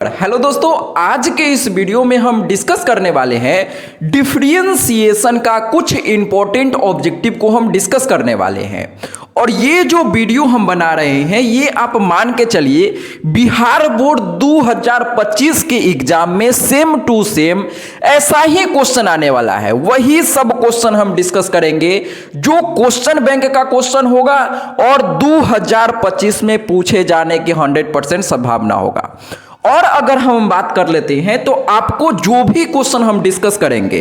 Hello दोस्तों, आज के इस वीडियो में हम डिस्कस करने वाले हैं डिफरेंशिएशन का कुछ इंपॉर्टेंट ऑब्जेक्टिव को हम डिस्कस करने वाले हैं। और ये जो वीडियो हम बना रहे हैं ये आप मान के चलिए बिहार बोर्ड 2025 के एग्जाम में सेम टू सेम ऐसा ही क्वेश्चन आने वाला है। वही सब क्वेश्चन हम डिस्कस करेंगे जो क्वेश्चन बैंक का क्वेश्चन होगा और 2025 में पूछे जाने की 100% संभावना होगा। और अगर हम बात कर लेते हैं तो आपको जो भी क्वेश्चन हम डिस्कस करेंगे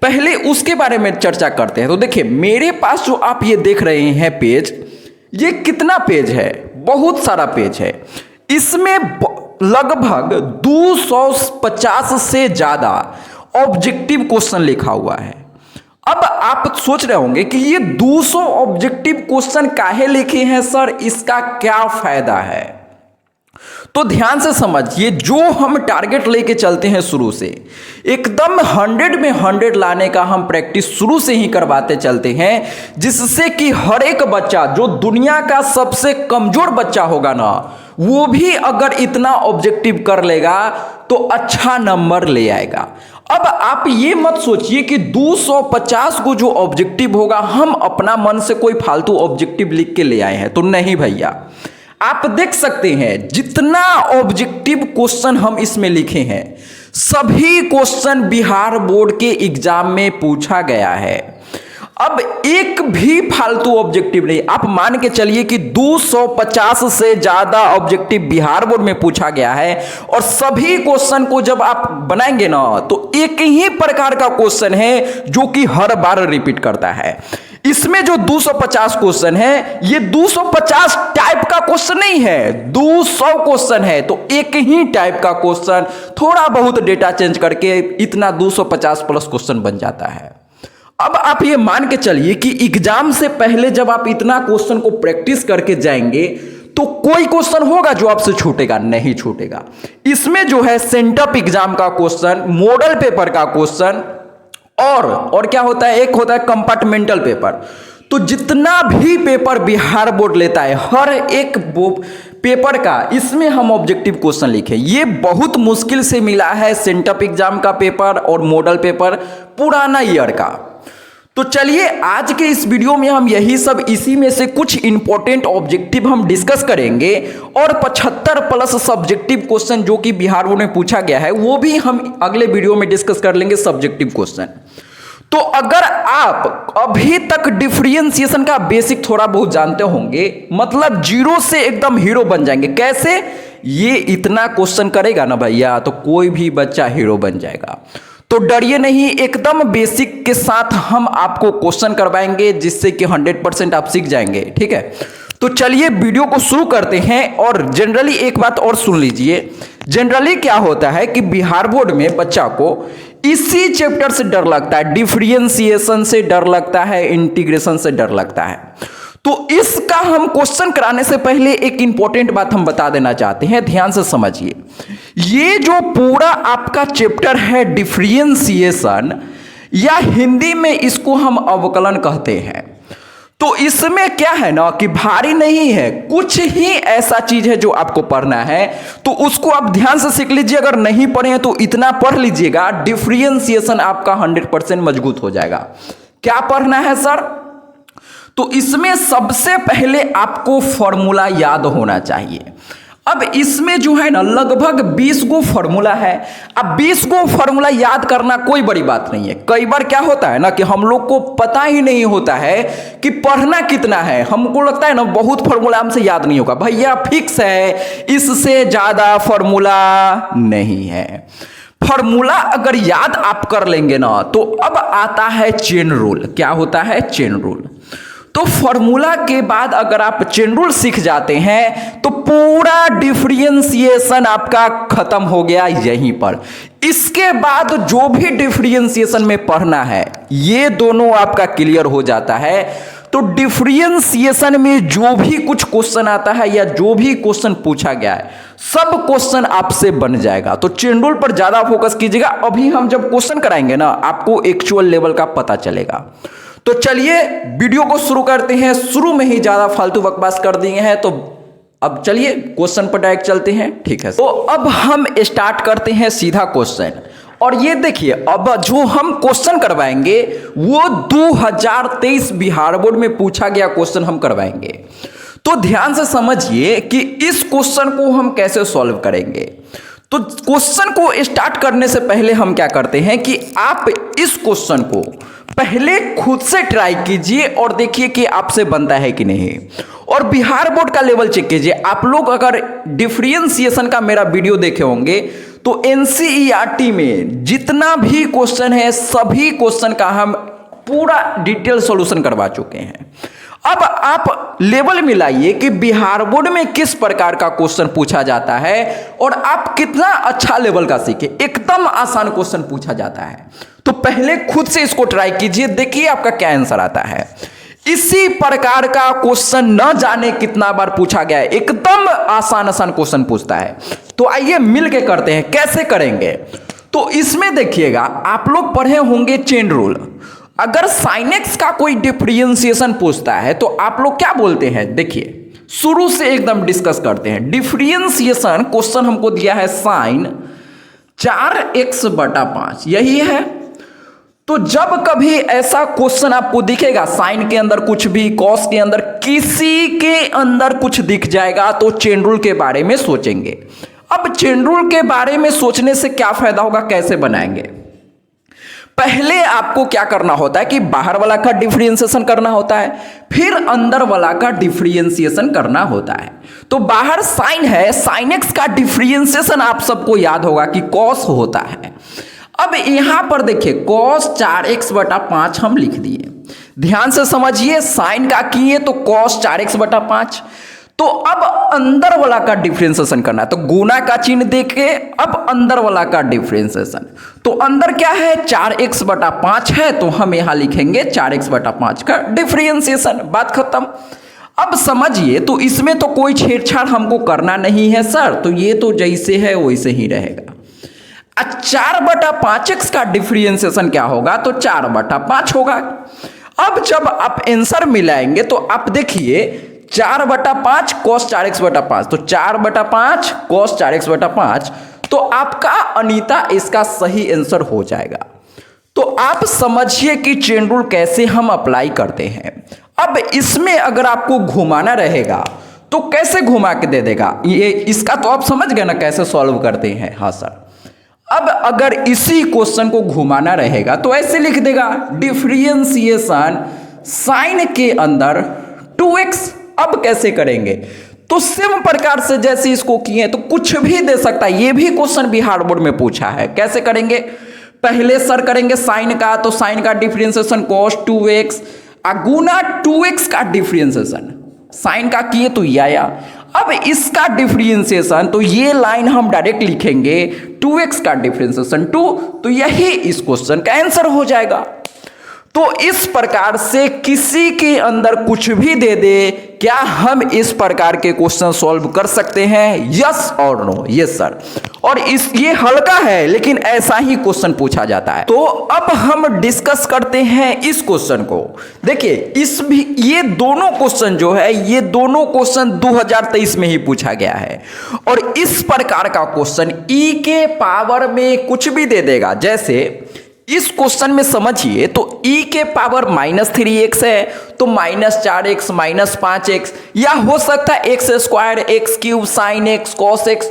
पहले उसके बारे में चर्चा करते हैं। तो देखिए मेरे पास जो आप ये देख रहे हैं पेज, ये कितना पेज है? बहुत सारा पेज है। इसमें लगभग 250 से ज्यादा ऑब्जेक्टिव क्वेश्चन लिखा हुआ है। अब आप सोच रहे होंगे कि ये 200 ऑब्जेक्टिव क्वेश्चन काहे लिखे हैं सर, इसका क्या फायदा है? तो ध्यान से समझिए, जो हम टारगेट लेके चलते हैं शुरू से एकदम 100 में 100 लाने का हम प्रैक्टिस शुरू से ही करवाते चलते हैं, जिससे कि हर एक बच्चा जो दुनिया का सबसे कमजोर बच्चा होगा ना, वो भी अगर इतना ऑब्जेक्टिव कर लेगा तो अच्छा नंबर ले आएगा। अब आप ये मत सोचिए कि 250 को जो ऑब्जेक्टिव होगा हम अपना मन से कोई फालतू ऑब्जेक्टिव लिख के ले आए हैं, तो नहीं भैया। आप देख सकते हैं जितना ऑब्जेक्टिव क्वेश्चन हम इसमें लिखे हैं सभी क्वेश्चन बिहार बोर्ड के एग्जाम में पूछा गया है। अब एक भी फालतू ऑब्जेक्टिव नहीं। आप मान के चलिए कि 250 से ज्यादा ऑब्जेक्टिव बिहार बोर्ड में पूछा गया है और सभी क्वेश्चन को जब आप बनाएंगे ना तो एक ही प्रकार का क्वेश्चन है जो कि हर बार रिपीट करता है। इसमें जो 250 क्वेश्चन है ये 250 टाइप का क्वेश्चन नहीं है, 200 क्वेश्चन है। तो एक ही टाइप का क्वेश्चन थोड़ा बहुत डेटा चेंज करके इतना 250 प्लस क्वेश्चन बन जाता है। अब आप ये मान के चलिए कि एग्जाम से पहले जब आप इतना क्वेश्चन को प्रैक्टिस करके जाएंगे तो कोई क्वेश्चन होगा जो आपसे छूटेगा? नहीं छूटेगा। इसमें जो है सेंटअप एग्जाम का क्वेश्चन, मॉडल पेपर का क्वेश्चन और क्या होता है, एक होता है कंपार्टमेंटल पेपर। तो जितना भी पेपर बिहार बोर्ड लेता है हर एक पेपर का इसमें हम ऑब्जेक्टिव क्वेश्चन लिखे। ये बहुत मुश्किल से मिला है सेंटअप एग्जाम का पेपर और मॉडल पेपर पुराना ईयर का। तो चलिए आज के इस वीडियो में हम यही सब इसी में से कुछ इंपॉर्टेंट ऑब्जेक्टिव हम डिस्कस करेंगे और 75 प्लस सब्जेक्टिव क्वेश्चन जो कि बिहार बोर्ड में पूछा गया है वो भी हम अगले वीडियो में डिस्कस कर लेंगे, सब्जेक्टिव क्वेश्चन। तो अगर आप अभी तक डिफरेंशिएशन का बेसिक थोड़ा बहुत जानते होंगे, मतलब जीरो से एकदम हीरो बन जाएंगे। कैसे? ये इतना क्वेश्चन करेगा ना भैया तो कोई भी बच्चा हीरो बन जाएगा। तो डरिए नहीं, एकदम बेसिक के साथ हम आपको क्वेश्चन करवाएंगे जिससे कि 100% आप सीख जाएंगे। ठीक है, तो चलिए वीडियो को शुरू करते हैं। और जनरली एक बात और सुन लीजिए, जनरली क्या होता है कि बिहार बोर्ड में बच्चा को इसी चैप्टर से डर लगता है, डिफरेंशिएशन से डर लगता है, इंटीग्रेशन से डर लगता है। तो इसका हम क्वेश्चन कराने से पहले एक इंपॉर्टेंट बात हम बता देना चाहते हैं, ध्यान से समझिए। ये जो पूरा आपका चैप्टर है डिफरेंशिएशन, या हिंदी में इसको हम अवकलन कहते हैं। तो इसमें क्या है ना कि भारी नहीं है, कुछ ही ऐसा चीज है जो आपको पढ़ना है, तो उसको आप ध्यान से सीख लीजिए। अगर नहीं पढ़े हैं तो इतना पढ़ लीजिएगा, डिफरेंशिएशन आपका 100% मजबूत हो जाएगा। क्या पढ़ना है सर? तो इसमें सबसे पहले आपको फॉर्मूला याद होना चाहिए। अब इसमें जो है ना लगभग 20 गो फॉर्मूला है। अब 20 गो फॉर्मूला याद करना कोई बड़ी बात नहीं है। कई बार क्या होता है ना कि हम लोग को पता ही नहीं होता है कि पढ़ना कितना है। हमको लगता है ना बहुत फॉर्मूला हमसे याद नहीं होगा। भैया फिक्स है, इससे ज्यादा फॉर्मूला नहीं है। फॉर्मूला अगर याद आप कर लेंगे ना तो अब आता है चेन रूल। क्या होता है? Chain rule. तो फॉर्मूला के बाद अगर आप चेन रूल सीख जाते हैं तो पूरा डिफरेंशिएशन आपका खत्म हो गया यहीं पर। इसके बाद जो भी डिफरेंशिएशन में पढ़ना है ये दोनों आपका क्लियर हो जाता है। तो डिफरेंशिएशन में जो भी कुछ क्वेश्चन आता है या जो भी क्वेश्चन पूछा गया है सब क्वेश्चन आपसे बन जाएगा। तो चेन रूल पर ज्यादा फोकस कीजिएगा। अभी हम जब क्वेश्चन कराएंगे ना आपको एक्चुअल लेवल का पता चलेगा। तो चलिए वीडियो को शुरू करते हैं। शुरू में ही ज्यादा फालतू बकवास कर दिए हैं तो अब चलिए क्वेश्चन पर डायरेक्ट चलते हैं, ठीक है। तो अब हम स्टार्ट करते हैं सीधा क्वेश्चन। और ये देखिए, अब जो हम क्वेश्चन करवाएंगे वो 2023 बिहार बोर्ड में पूछा गया क्वेश्चन हम करवाएंगे। तो ध्यान से समझिए कि इस क्वेश्चन को हम कैसे सॉल्व करेंगे। तो क्वेश्चन को स्टार्ट करने से पहले हम क्या करते हैं कि आप इस क्वेश्चन को पहले खुद से ट्राई कीजिए और देखिए कि आपसे बनता है कि नहीं। और बिहार बोर्ड का लेवल चेक कीजिए। आप लोग अगर डिफरेंशिएशन का मेरा वीडियो देखे होंगे तो एनसीईआरटी में जितना भी क्वेश्चन है सभी क्वेश्चन का हम पूरा डिटेल सॉल्यूशन करवा चुके हैं। अब आप लेवल मिलाइए कि बिहार बोर्ड में किस प्रकार का क्वेश्चन पूछा जाता है और आप कितना अच्छा लेवल का सीखे। एकदम आसान क्वेश्चन पूछा जाता है। तो पहले खुद से इसको ट्राई कीजिए, देखिए आपका क्या आंसर आता है। इसी प्रकार का क्वेश्चन न जाने कितना बार पूछा गया है, एकदम आसान क्वेश्चन पूछता है। तो आइए मिल के करते हैं, कैसे करेंगे। तो इसमें देखिएगा, आप लोग पढ़े होंगे चेन रूल। अगर साइन एक्स का कोई डिफरेंशिएशन पूछता है तो आप लोग क्या बोलते हैं, देखिए शुरू से एकदम डिस्कस करते हैं। डिफरेंशिएशन क्वेश्चन हमको दिया है साइन 4x/5, यही है। तो जब कभी ऐसा क्वेश्चन आपको दिखेगा, साइन के अंदर कुछ भी, कॉस के अंदर किसी के अंदर कुछ दिख जाएगा, तो चेन रूल के बारे में सोचेंगे। अब चेन रूल के बारे में सोचने से क्या फायदा होगा, कैसे बनाएंगे। पहले आपको क्या करना होता है कि बाहर वाला का डिफरेंशिएशन करना होता है, फिर अंदर वाला का डिफरेंशिएशन करना होता है। तो बाहर साइन है, साइन एक्स का डिफरेंशिएशन आप सबको याद होगा कि कॉस होता है। अब यहां पर देखिए कॉस 4x/5 हम लिख दिए। ध्यान से समझिए, साइन का किए तो कॉस 4x/5। तो अब अंदर वाला का डिफरेंशिएशन करना है, तो गुना का चिन्ह देके अब अंदर वाला का डिफरेंशिएशन। तो अंदर क्या है, 4x/5 है, तो हम यहां लिखेंगे 4x/5 का डिफरेंशिएशन। बात खत्म। अब समझिए, तो इसमें तो कोई छेड़छाड़ हमको करना नहीं है सर, तो ये तो जैसे है वैसे ही रहेगा। 4/5x का डिफरेंशिएशन क्या होगा, तो 4/5 होगा। अब जब आप आंसर मिलाएंगे तो आप देखिए 4/5 cos 4x/5, तो 4/5 cos 4x/5, तो आपका अनीता इसका सही आंसर हो जाएगा। तो आप समझिए कि चेन रूल कैसे हम अप्लाई करते हैं। अब इसमें अगर आपको घुमाना रहेगा तो कैसे घुमा के दे देगा, ये इसका तो आप समझ गए ना कैसे सॉल्व करते हैं। हाँ सर। अब अगर इसी क्वेश्चन को घुमाना रहेगा तो ऐसे लिख देगा, डिफरेंशिएशन साइन के अंदर 2x। अब कैसे करेंगे, तो सेम प्रकार से जैसे इसको किए तो कुछ भी दे सकता है। ये भी क्वेश्चन बिहार बोर्ड में पूछा है। कैसे करेंगे, पहले सर करेंगे साइन का, तो साइन का डिफरेंशिएशन cos 2x गुना 2x का डिफरेंशिएशन, साइन का किए तो ये आया। अब इसका डिफरेंशिएशन, तो ये लाइन हम डायरेक्ट लिखेंगे 2x का डिफरेंशिएशन 2, तो यही इस क्वेश्चन का आंसर हो जाएगा। तो इस प्रकार से किसी के अंदर कुछ भी दे दे, क्या हम इस प्रकार के क्वेश्चन सॉल्व कर सकते हैं, यस और नो। Yes sir. और ये हल्का है लेकिन ऐसा ही क्वेश्चन पूछा जाता है। तो अब हम डिस्कस करते हैं इस क्वेश्चन को। देखिए ये दोनों क्वेश्चन जो है, ये दोनों क्वेश्चन 2023 में ही पूछा गया है। और इस प्रकार का क्वेश्चन e के पावर में कुछ भी दे देगा। जैसे इस क्वेश्चन में समझिए, तो e के पावर -3x है, तो -4x -5x, या हो सकता है x² x³ sin x cos x।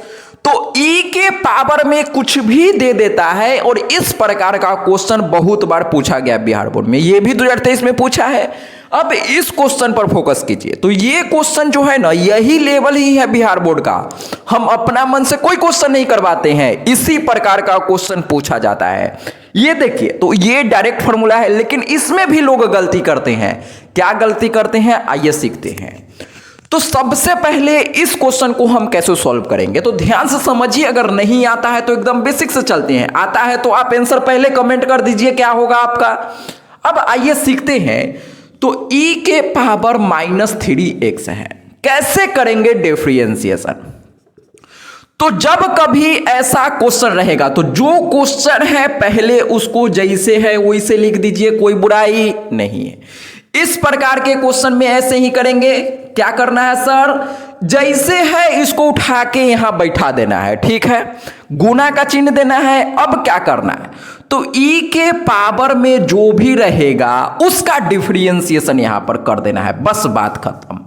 तो e के पावर में कुछ भी दे देता है। और इस प्रकार का क्वेश्चन बहुत बार पूछा गया बिहार बोर्ड में, ये भी 2023 में पूछा है। अब इस क्वेश्चन पर फोकस कीजिए। तो ये क्वेश्चन जो है ना, यही लेवल ही है बिहार बोर्ड का। हम अपना मन से कोई क्वेश्चन नहीं करवाते हैं, इसी प्रकार का क्वेश्चन पूछा जाता है। ये देखिए, तो ये डायरेक्ट फॉर्मूला है, लेकिन इसमें भी लोग गलती करते हैं। क्या गलती करते हैं, आइए सीखते हैं। तो सबसे पहले इस क्वेश्चन को हम कैसे सॉल्व करेंगे, तो ध्यान से समझिए। अगर नहीं आता है तो एकदम बेसिक से चलते हैं, आता है तो आप आंसर पहले कमेंट कर दीजिए क्या होगा आपका। अब आइए सीखते हैं। तो e के पावर -3x है, कैसे करेंगे डिफरेंशिएशन। तो जब कभी ऐसा क्वेश्चन रहेगा तो जो क्वेश्चन है पहले उसको जैसे है वैसे लिख दीजिए, कोई बुराई नहीं है। इस प्रकार के क्वेश्चन में ऐसे ही करेंगे। क्या करना है सर, जैसे है इसको उठा के यहां बैठा देना है, ठीक है, गुना का चिन्ह देना है। अब क्या करना है, तो e के पावर में जो भी रहेगा उसका डिफरेंशिएशन यहां पर कर देना है, बस बात खत्म।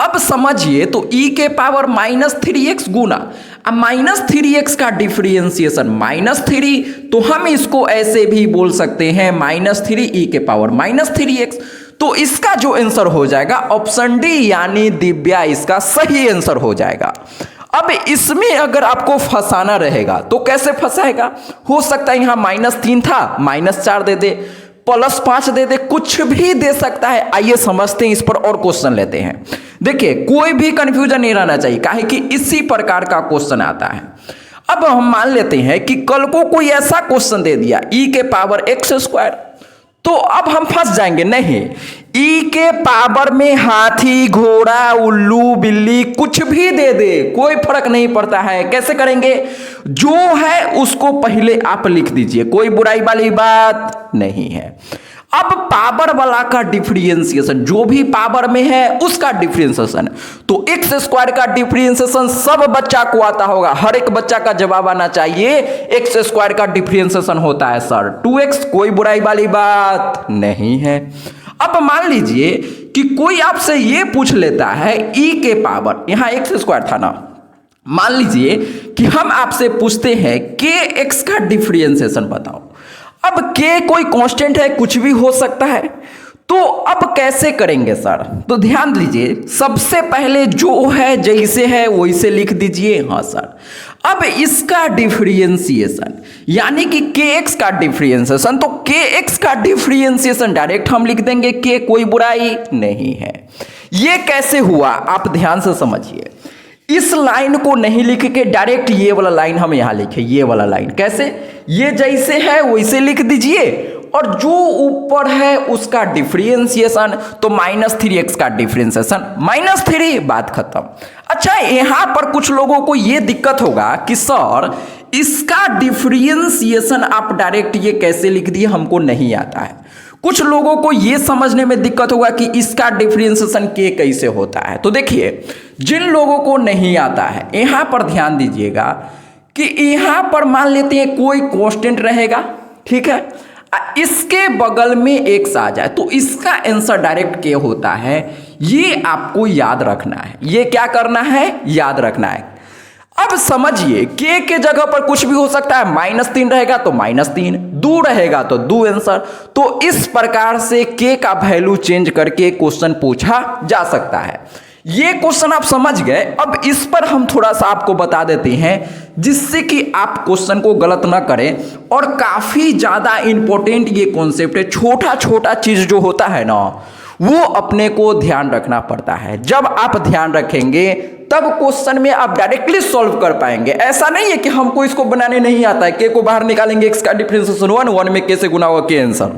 अब समझिए, तो e के पावर -3x गुना, अब -3x का डिफरेंशिएशन -3, तो हम इसको ऐसे भी बोल सकते हैं -3 e के पावर -3x। तो इसका जो आंसर हो जाएगा ऑप्शन डी यानी दिव्या इसका सही आंसर हो जाएगा। अब इसमें अगर आपको फंसाना रहेगा तो कैसे फंसाएगा, हो सकता है यहां -3 था, -4 दे दे, +5 दे दे, कुछ भी दे सकता है। आइए समझते हैं इस पर और क्वेश्चन लेते हैं। देखिए कोई भी कंफ्यूजन नहीं रहना चाहिए, काहे कि इसी प्रकार का क्वेश्चन आता है। अब हम मान लेते हैं कि कल को कोई ऐसा क्वेश्चन दे दिया e के पावर x², तो अब हम फंस जाएंगे। नहीं, e के पावर में हाथी, घोड़ा, उल्लू, बिल्ली कुछ भी दे दे, कोई फर्क नहीं पड़ता है। कैसे करेंगे, जो है उसको पहले आप लिख दीजिए, कोई बुराई वाली बात नहीं है। अब पावर वाला का डिफरेंशिएशन, जो भी पावर में है उसका डिफरेंशिएशन, तो x² का डिफरेंशिएशन सब बच्चा को आता होगा, हर एक बच्चा का जवाब आना चाहिए। x² का डिफरेंशिएशन होता है सर 2x, कोई बुराई वाली बात नहीं है। अब मान लीजिए कि कोई आपसे ये पूछ लेता है e के पावर, यहां x² था ना, मान लीजिए कि हम आपसे पूछते हैं kx का डिफरेंशिएशन बताओ। अब k कोई कांस्टेंट है, कुछ भी हो सकता है, तो अब कैसे करेंगे सर, तो ध्यान दीजिए, सबसे पहले जो है जैसे है वैसे लिख दीजिए। हाँ सर, अब इसका डिफरेंशिएशन यानी कि kx का डिफरेंशिएशन, तो kx का डिफरेंशिएशन डायरेक्ट हम लिख देंगे, k कोई बुराई नहीं है। ये कैसे हुआ आप ध्यान से समझिए, इस लाइन को नहीं लिख के डायरेक्ट ये वाला लाइन हम यहां लिखे, ये वाला लाइन कैसे, ये जैसे है वैसे लिख दीजिए, और जो ऊपर है उसका डिफरेंशिएशन, तो -3x का डिफरेंशिएशन -3, बात खत्म। अच्छा, यहां पर कुछ लोगों को यह दिक्कत होगा कि सर इसका डिफरेंशिएशन आप डायरेक्ट ये कैसे लिख दिए, हमको नहीं आता है। कुछ लोगों को यह समझने में दिक्कत होगा कि इसका डिफरेंशिएशन k कैसे होता है। तो देखिए, जिन लोगों को नहीं आता है यहां पर ध्यान दीजिएगा कि यहां पर मान लेते हैं कोई कांस्टेंट रहेगा, ठीक है, इसके बगल में x आ जाए तो इसका आंसर डायरेक्ट k होता है। ये आपको याद रखना है, ये क्या करना है, याद रखना है। अब समझिए k के जगह पर कुछ भी हो सकता है, -3 रहेगा तो -3, 2 रहेगा तो 2 आंसर। तो इस प्रकार से k का वैल्यू चेंज करके क्वेश्चन पूछा जा सकता है। ये क्वेश्चन आप समझ गए। अब इस पर हम थोड़ा सा आपको बता देते हैं जिससे कि आप क्वेश्चन को गलत ना करें, और काफी ज्यादा इंपॉर्टेंट ये कॉन्सेप्ट है। छोटा छोटा चीज जो होता है ना, वो अपने को ध्यान रखना पड़ता है। जब आप ध्यान रखेंगे तब क्वेश्चन में आप डायरेक्टली सॉल्व कर पाएंगे। ऐसा नहीं है कि हमको इसको बनाने नहीं आता है, k को बाहर निकालेंगे, x का डिफरेंशिएशन 1 में k से गुना होगा k आंसर,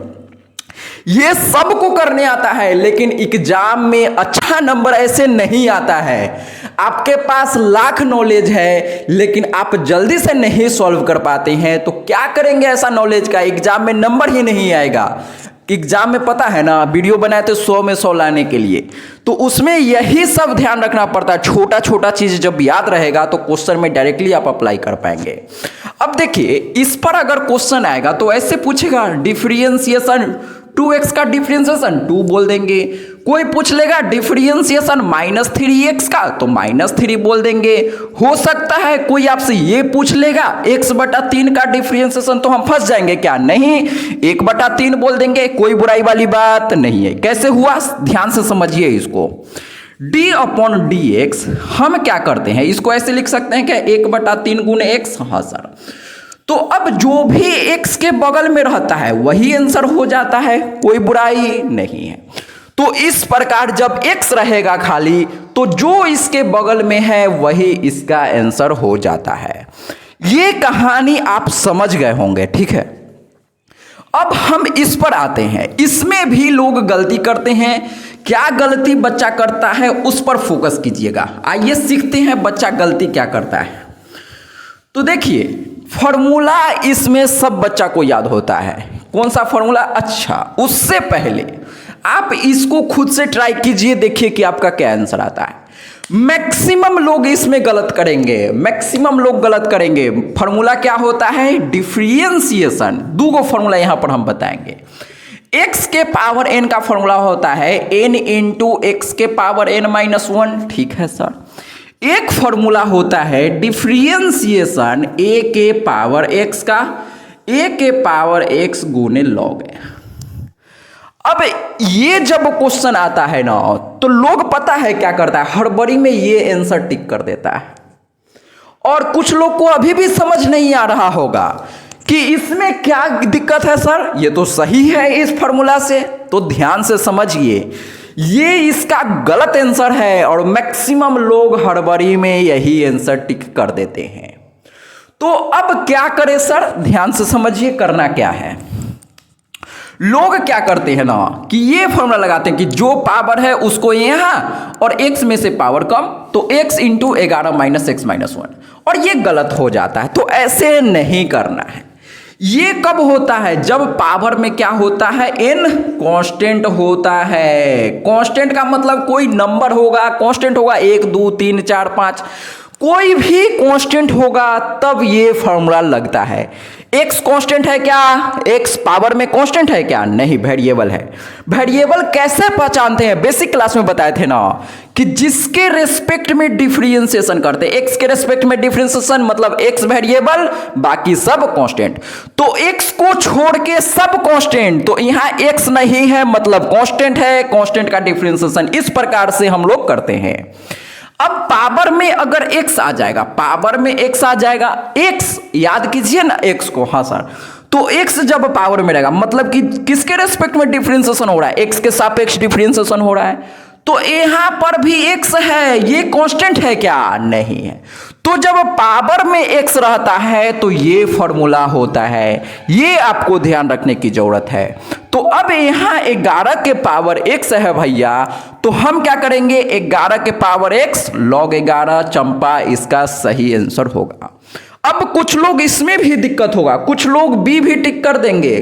ये सबको करने आता है। लेकिन एग्जाम में अच्छा नंबर ऐसे नहीं आता है। आपके पास लाख नॉलेज है लेकिन आप जल्दी से नहीं सॉल्व कर पाते हैं, तो क्या करेंगे ऐसा नॉलेज का, एग्जाम में नंबर ही नहीं आएगा। एग्जाम में पता है ना, वीडियो बनाए थे 100 में 100 लाने के लिए, तो उसमें यही सब ध्यान रखना पड़ता है। छोटा छोटा चीज जब याद रहेगा तो क्वेश्चन में डायरेक्टली आप अप्लाई कर पाएंगे। अब देखिए, इस पर अगर क्वेश्चन आएगा तो ऐसे पूछेगा डिफरेंशिएशन 2x का डिफरेंशिएशन 2 बोल देंगे। कोई पूछ लेगा डिफरेंशिएशन -3x का, तो -3 बोल देंगे। हो सकता है कोई आपसे ये पूछ लेगा x/3 का डिफरेंशिएशन, तो हम फंस जाएंगे क्या, नहीं 1/3 बोल देंगे, कोई बुराई वाली बात नहीं है। कैसे हुआ ध्यान से समझिए इसको, d/dx हम क्या करते हैं, इसको ऐसे लिख सकते हैं क्या 1/3 गुणे x। हाँ सर, तो अब जो भी x के बगल में रहता है वही आंसर हो जाता है, कोई बुराई नहीं है। तो इस प्रकार जब x रहेगा खाली तो जो इसके बगल में है वही इसका आंसर हो जाता है। ये कहानी आप समझ गए होंगे, ठीक है। अब हम इस पर आते हैं, इसमें भी लोग गलती करते हैं। क्या गलती बच्चा करता है उस पर फोकस कीजिएगा। आइए सीखते हैं बच्चा गलती क्या करता है। तो देखिए, फॉर्मूला इसमें सब बच्चा को याद होता है। कौन सा फॉर्मूला, अच्छा उससे पहले आप इसको खुद से ट्राई कीजिए, देखिए कि आपका क्या आंसर आता है। मैक्सिमम लोग इसमें गलत करेंगे, मैक्सिमम लोग गलत करेंगे। फॉर्मूला क्या होता है? डिफरेंशिएशन। दो फॉर्मूला यहां पर हम बताएंगे। x के पावर n का फॉर्मूला होता है n इंटू एक्स के पावर n माइनस 1, ठीक है सर। एक फॉर्मूला होता है डिफरेंशिएशन a के पावर x का, a के पावर x गुने log है। अब ये जब क्वेश्चन आता है ना, तो लोग पता है क्या करता है, हड़बड़ी में ये आंसर टिक कर देता है। और कुछ लोग को अभी भी समझ नहीं आ रहा होगा कि इसमें क्या दिक्कत है सर, ये तो सही है इस फॉर्मूला से। तो ध्यान से समझिए, ये इसका गलत आंसर है और मैक्सिमम लोग हड़बड़ी में यही आंसर टिक कर देते हैं। तो अब क्या करें सर, ध्यान से समझिए करना क्या है। लोग क्या करते हैं ना कि ये फॉर्मूला लगाते हैं कि जो पावर है उसको यहां और x में से पावर कम, तो x into 11 minus x minus 1, और ये गलत हो जाता है। तो ऐसे नहीं करना है। ये कब होता है? जब पावर में क्या होता है, n कांस्टेंट होता है। कांस्टेंट का मतलब कोई नंबर होगा, कांस्टेंट होगा 1 2 3 4 5, कोई भी कांस्टेंट होगा तब ये फॉर्मूला लगता है। x कांस्टेंट है क्या? x पावर में कांस्टेंट है क्या? नहीं, वेरिएबल है। वेरिएबल कैसे पहचानते हैं? बेसिक क्लास में बताए थे ना कि जिसके रेस्पेक्ट में डिफरेंशिएशन करते हैं, x के रेस्पेक्ट में डिफरेंशिएशन मतलब x वेरिएबल, बाकी सब कांस्टेंट। तो x को छोड़ के सब कांस्टेंट, तो यहां x नहीं है मतलब कांस्टेंट है, कांस्टेंट का डिफरेंशिएशन इस प्रकार से हम लोग करते हैं। अब पावर में अगर x आ जाएगा, पावर में x आ जाएगा, x याद कीजिए ना x को, हाँ सर। तो x जब पावर में रहेगा मतलब कि किसके रेस्पेक्ट में डिफरेंशिएशन हो रहा है? x के सापेक्ष डिफरेंशिएशन हो रहा है। तो यहां पर भी x है, ये कांस्टेंट है क्या? नहीं है। तो जब पावर में x रहता है तो ये फॉर्मूला होता है, ये आपको ध्यान रखने की जरूरत है। तो अब यहां 11 के पावर x है भैया, तो हम क्या करेंगे, 11 के पावर x log 11 चंपा इसका सही आंसर होगा। अब कुछ लोग इसमें भी दिक्कत होगा, कुछ लोग b भी टिक कर देंगे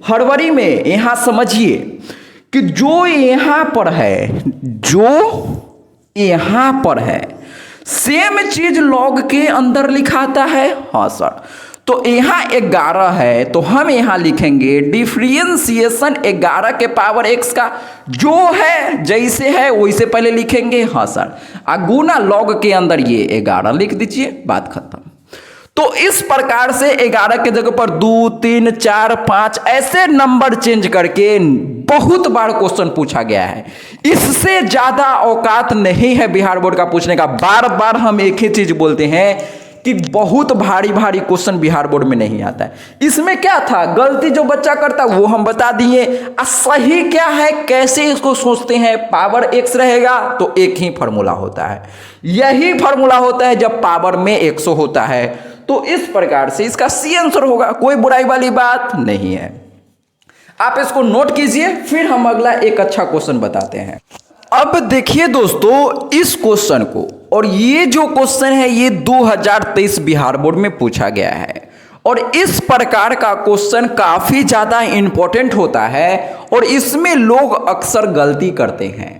हड़बड़ी में। यहां समझिए कि जो यहां पर है, जो यहां पर है सेम चीज लॉग के अंदर लिखाता है, हाँ सर। तो यहां 11 है तो हम यहां लिखेंगे डिफरेंशिएशन 11 के पावर x का, जो है जैसे है वैसे पहले लिखेंगे, हाँ सर। गुना लॉग के अंदर ये 11 लिख दीजिए, बात खत्म। तो इस प्रकार से 11 के जगह पर 2 3 4 5 ऐसे नंबर चेंज करके बहुत बार क्वेश्चन पूछा गया है। इससे ज्यादा औकात नहीं है बिहार बोर्ड का पूछने का। बार बार हम एक ही चीज बोलते हैं कि बहुत भारी भारी क्वेश्चन बिहार बोर्ड में नहीं आता है। इसमें क्या था, गलती जो बच्चा करता वो हम बता दिए, सही क्या है कैसे इसको सोचते हैं। पावर x रहेगा तो एक ही फॉर्मूला होता है, यही फॉर्मूला होता है जब पावर में 100 होता है। तो इस प्रकार से इसका सी आंसर होगा, कोई बुराई वाली बात नहीं है। आप इसको नोट कीजिए, फिर हम अगला एक अच्छा क्वेश्चन बताते हैं। अब देखिए दोस्तों इस क्वेश्चन को, और ये जो क्वेश्चन है ये 2023 बिहार बोर्ड में पूछा गया है, और इस प्रकार का क्वेश्चन काफी ज्यादा इंपॉर्टेंट होता है और इसमें लोग अक्सर गलती करते हैं।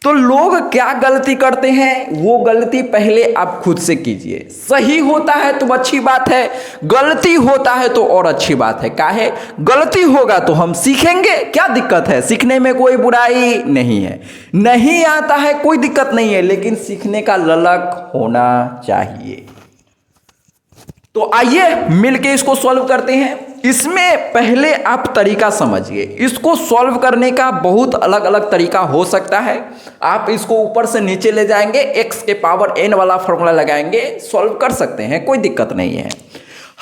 तो लोग क्या गलती करते हैं, वो गलती पहले आप खुद से कीजिए। सही होता है तो अच्छी बात है, गलती होता है तो और अच्छी बात है। काहे, गलती होगा तो हम सीखेंगे, क्या दिक्कत है, सीखने में कोई बुराई नहीं है। नहीं आता है कोई दिक्कत नहीं है, लेकिन सीखने का ललक होना चाहिए। तो आइए मिलके इसको सॉल्व करते हैं। इसमें पहले आप तरीका समझिए, इसको सॉल्व करने का बहुत अलग अलग तरीका हो सकता है। आप इसको ऊपर से नीचे ले जाएंगे, x के पावर n वाला फॉर्मूला लगाएंगे, सॉल्व कर सकते हैं, कोई दिक्कत नहीं है।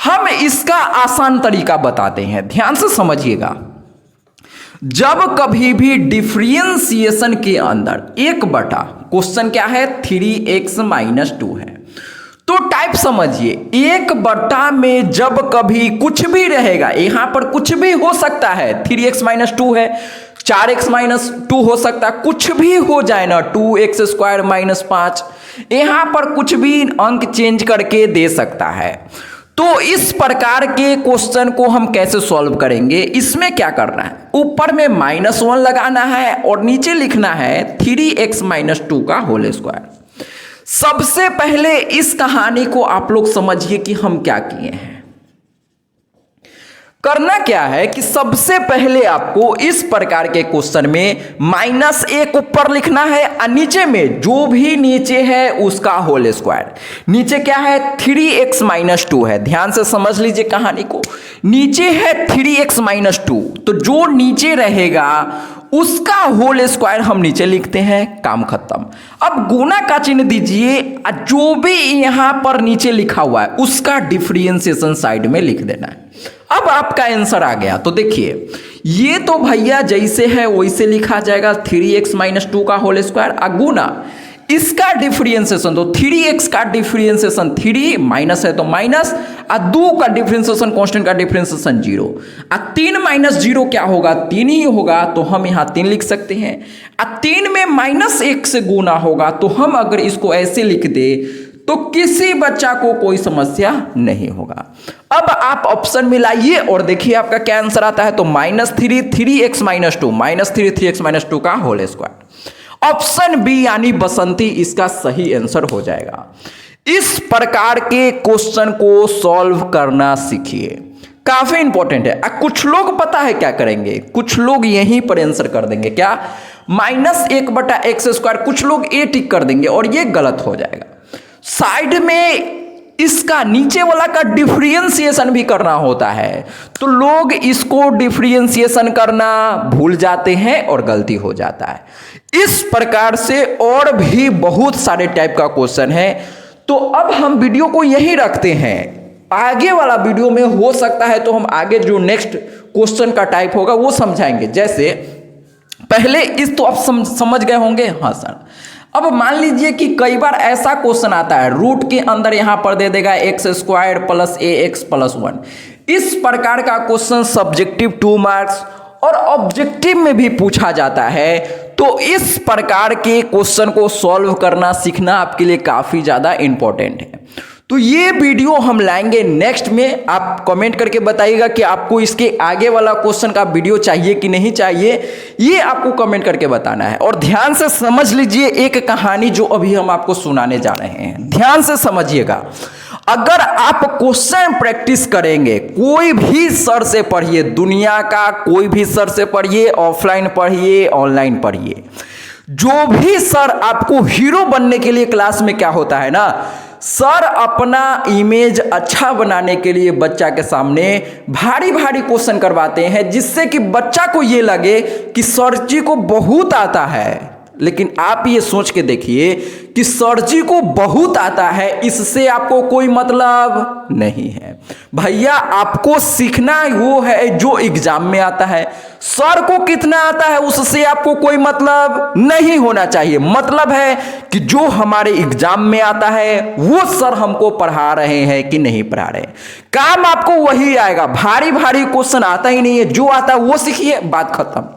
हम इसका आसान तरीका बताते हैं, ध्यान से समझिएगा। जब कभी भी डिफरेंशिएशन के अंदर 1/, क्वेश्चन क्या है 3x - 2 है, तो टाइप समझिए 1/, में जब कभी कुछ भी रहेगा, यहां पर कुछ भी हो सकता है, 3x - 2 है, 4x - 2 हो सकता है, कुछ भी हो जाए ना, 2x² - 5, यहां पर कुछ भी अंक चेंज करके दे सकता है। तो इस प्रकार के क्वेश्चन को हम कैसे सॉल्व करेंगे, इसमें क्या करना है, ऊपर में -1 लगाना है और नीचे लिखना है 3x - 2 का होल स्क्वायर। सबसे पहले इस कहानी को आप लोग समझिए कि हम क्या किए हैं। करना क्या है कि सबसे पहले आपको इस प्रकार के क्वेश्चन में -1 ऊपर लिखना है और नीचे में जो भी नीचे है उसका होल स्क्वायर। नीचे क्या है, 3x - 2 है। ध्यान से समझ लीजिए कहानी को। नीचे है 3x - 2, तो जो नीचे रहेगा उसका होल स्क्वायर हम नीचे लिखते हैं, काम खत्म। अब गुना का चिन्ह दीजिए, जो भी यहां पर नीचे लिखा हुआ है उसका डिफरेंशिएशन साइड में लिख देना है। अब आपका आंसर आ गया। तो देखिए ये तो भैया जैसे है वैसे लिखा जाएगा, 3x - 2 का होल स्क्वायर अगुना इसका डिफरेंशिएशन, तो 3x का डिफरेंशिएशन 3 माइनस है तो माइनस, और 2 का डिफरेंशिएशन कांस्टेंट का डिफरेंशिएशन 0, और 3 - 0 क्या होगा, 3 ही होगा, तो हम यहाँ 3 लिख सकते हैं। और 3 में -1 से गुना होगा, तो हम अगर इसको ऐसे लिख दे तो किसी बच्चा को कोई समस्या नहीं होगा। अब आप ऑप्शन मिलाइए और देखिए आपका क्या आंसर आता है। तो -3 3x - 2 -3 3x - 2 का होल स्क्वायर। ऑप्शन बी यानी बसंती इसका सही आंसर हो जाएगा। इस प्रकार के क्वेश्चन को सॉल्व करना सीखिए, काफी इंपॉर्टेंट है। कुछ लोग पता है क्या करेंगे, कुछ लोग यहीं पर आंसर कर देंगे, क्या -1/x², कुछ लोग ए टिक कर देंगे और ये गलत हो जाएगा। साइड में इसका नीचे वाला का डिफरेंशिएशन भी करना होता है, तो लोग इसको डिफरेंशिएशन करना भूल जाते हैं और गलती हो जाता है। इस प्रकार से और भी बहुत सारे टाइप का क्वेश्चन है। तो अब हम वीडियो को यहीं रखते हैं, आगे वाला वीडियो में हो सकता है तो हम आगे जो नेक्स्ट क्वेश्चन का टाइप होगा वो समझाएंगे। जैसे पहले इस तो आप समझ गए होंगे, हाँ सर। अब मान लीजिए कि कई बार ऐसा क्वेश्चन आता है, रूट के अंदर यहां पर दे देगा x² + ax + 1। इस प्रकार का क्वेश्चन सब्जेक्टिव 2 मार्क्स और ऑब्जेक्टिव में भी पूछा जाता है। तो इस प्रकार के क्वेश्चन को सॉल्व करना सीखना आपके लिए काफी ज्यादा इंपॉर्टेंट है। तो ये वीडियो हम लाएंगे नेक्स्ट में। आप कमेंट करके बताइएगा कि आपको इसके आगे वाला क्वेश्चन का वीडियो चाहिए कि नहीं चाहिए, ये आपको कमेंट करके बताना है। और ध्यान से समझ लीजिए एक कहानी जो अभी हम आपको सुनाने जा रहे हैं, ध्यान से समझिएगा। अगर आप क्वेश्चन प्रैक्टिस करेंगे, कोई भी सर से पढ़िए, दुनिया का कोई भी सर से पढ़िए, ऑफलाइन पढ़िए, ऑनलाइन पढ़िए, जो भी सर आपको हीरो बनने के लिए क्लास में क्या होता है ना, सर अपना इमेज अच्छा बनाने के लिए बच्चा के सामने भारी भारी क्वेश्चन करवाते हैं, जिससे कि बच्चा को ये लगे कि सर जी को बहुत आता है। लेकिन आप ये सोच के देखिए कि सर जी को बहुत आता है, इससे आपको कोई मतलब नहीं है। भैया आपको सीखना वो है जो एग्जाम में आता है। सर को कितना आता है उससे आपको कोई मतलब नहीं होना चाहिए। मतलब है कि जो हमारे एग्जाम में आता है वो सर हमको पढ़ा रहे हैं कि नहीं पढ़ा रहे। काम आपको वही आएगा, भारी भारी क्वेश्चन आता ही नहीं है, जो आता है वो सीखिए, बात खत्म।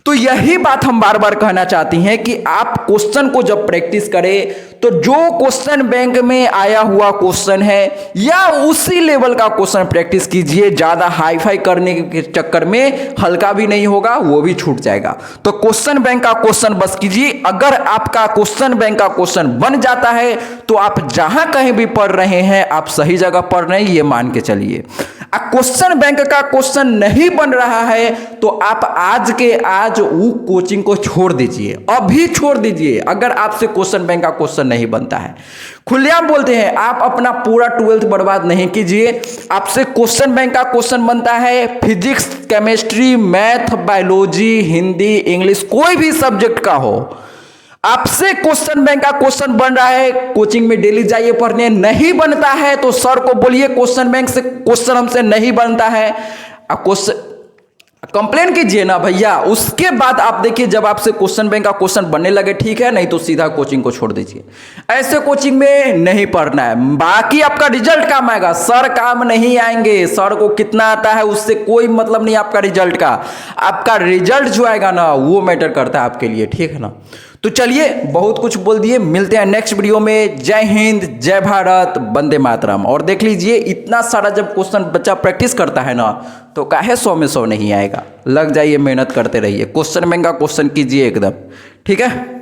तो यही बात हम बार बार कहना चाहते हैं कि आप क्वेश्चन को जब प्रैक्टिस करें तो जो क्वेश्चन बैंक में आया हुआ क्वेश्चन है या उसी लेवल का क्वेश्चन प्रैक्टिस कीजिए। ज्यादा हाई फाई करने के चक्कर में हल्का भी नहीं होगा, वो भी छूट जाएगा। तो क्वेश्चन बैंक का क्वेश्चन बस कीजिए। अगर आपका क्वेश्चन बैंक का क्वेश्चन बन जाता है तो आप जहां कहीं भी पढ़ रहे हैं आप सही जगह पढ़ रहे हैं, ये मान के चलिए। क्वेश्चन बैंक का क्वेश्चन नहीं बन रहा है तो आप आज के आज वो कोचिंग को छोड़ दीजिए, अभी छोड़ दीजिए। अगर आपसे क्वेश्चन बैंक का क्वेश्चन नहीं बनता है, खुलेआम बोलते हैं, आप अपना पूरा 12th बर्बाद नहीं कीजिए। आपसे क्वेश्चन बैंक का क्वेश्चन बनता है, physics, chemistry, math, biology, Hindi, English, कोई भी सब्जेक्ट का हो, आपसे क्वेश्चन बैंक का क्वेश्चन बन रहा है, कोचिंग में डेली जाइए पढ़ने। नहीं बनता है तो सर को बोलिए क्वेश्चन बैंक से क्वेश्चन हमसे नहीं बनता है, क्वेश्चन कंप्लेन कीजिए ना भैया। उसके बाद आप देखिए जब आपसे क्वेश्चन बैंक का क्वेश्चन बनने लगे, ठीक है, नहीं तो सीधा कोचिंग को छोड़ दीजिए। ऐसे कोचिंग में नहीं पढ़ना है। बाकी आपका रिजल्ट काम आएगा, सर काम नहीं आएंगे। सर को कितना आता है उससे कोई मतलब नहीं आपका रिजल्ट का। आपका रिजल्ट जो आएगा ना वो मैटर करता है आपके लिए, ठीक है ना। तो चलिए, बहुत कुछ बोल दिए, मिलते हैं नेक्स्ट वीडियो में। जय हिंद, जय भारत, वंदे मातरम। और देख लीजिए, इतना सारा जब क्वेश्चन बच्चा प्रैक्टिस करता है ना, तो काहे 100 में 100 नहीं आएगा। लग जाइए, मेहनत करते रहिए, क्वेश्चन महंगा क्वेश्चन कीजिए एकदम, ठीक है।